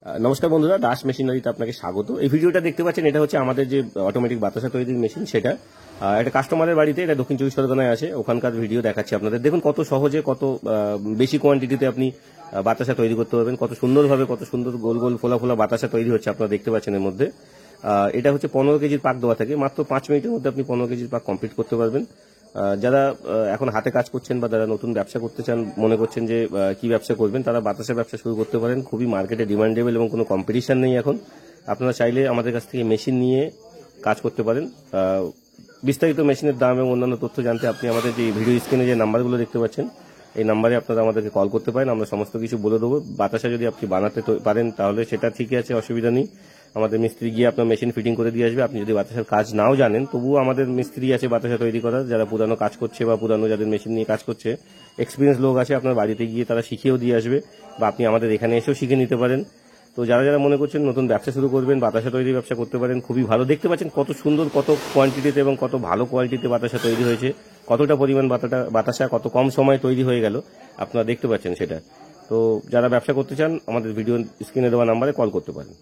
নমস্কার বন্ধুরা, দাস মেশিনারিতে আপনাকে স্বাগত। এই ভিডিওটা দেখতে পাচ্ছেন, এটা হচ্ছে আমাদের যে অটোমেটিক বাতাসা তৈরির মেশিন, সেটা একটা কাস্টমারের বাড়িতে, এটা দক্ষিণ চব্বিশ পরগনায় আছে, ওখানকার ভিডিও দেখাচ্ছি আপনাদের। দেখুন কত সহজে, কত বেশি কোয়ান্টিটিতে আপনি বাতাসা তৈরি করতে পারবেন, কত সুন্দরভাবে, কত সুন্দর গোল গোল ফোলা ফোলা বাতাসা তৈরি হচ্ছে, আপনারা দেখতে পাচ্ছেন। এর মধ্যে এটা হচ্ছে 15 কেজির পাক দেওয়া থাকে। মাত্র 5 মিনিটের মধ্যে আপনি 15 কেজির পাক কমপ্লিট করতে পারবেন। যারা এখন হাতে কাজ করছেন বা যারা নতুন ব্যবসা করতে চান, মনে করছেন যে কি ব্যবসা করবেন, তারা বাতাসা ব্যবসা শুরু করতে পারেন। খুবই মার্কেটে ডিমান্ডেবল এবং কোনো কম্পিটিশন নেই এখন। আপনারা চাইলে আমাদের কাছ থেকে মেশিন নিয়ে কাজ করতে পারেন। বিস্তারিত মেশিনের দাম এবং অন্যান্য তথ্য জানতে আপনি আমাদের যে ভিডিও স্ক্রিনে যে নাম্বারগুলো দেখতে পাচ্ছেন, এই নাম্বারে আপনারা আমাদেরকে কল করতে পারেন। আমরা সমস্ত কিছু বলে দেবো। বাতাসা যদি আপনি বানাতে পারেন তাহলে সেটা ঠিকই আছে, অসুবিধা নেই। আমাদের মিস্ত্রি গিয়ে আপনার মেশিন ফিটিং করে দিয়ে আসবে। আপনি যদি বাতাসার কাজ নাও জানেন, তবুও আমাদের মিস্ত্রি আছে বাতাসা তৈরি করার, যারা পুরানো কাজ করছে বা পুরানো যাদের মেশিন নিয়ে কাজ করছে, এক্সপিরিয়েন্স লোক আছে, আপনার বাড়িতে গিয়ে তারা শিখিয়েও দিয়ে আসবে, বা আপনি আমাদের এখানে এসেও শিখে নিতে পারেন। তো যারা যারা মনে করছেন নতুন ব্যবসা শুরু করবেন, বাতাসা তৈরির ব্যবসা করতে পারেন। খুবই ভালো, দেখতে পাচ্ছেন কত সুন্দর, কত কোয়ান্টিটিতে এবং কত ভালো কোয়ালিটিতে বাতাসা তৈরি হয়েছে, কতটা পরিমাণ বাতাসা কত কম সময়ে তৈরি হয়ে গেল, আপনারা দেখতে পাচ্ছেন সেটা। তো যারা ব্যবসা করতে চান, আমাদের ভিডিও স্ক্রিনে দেওয়া নাম্বারে কল করতে পারেন।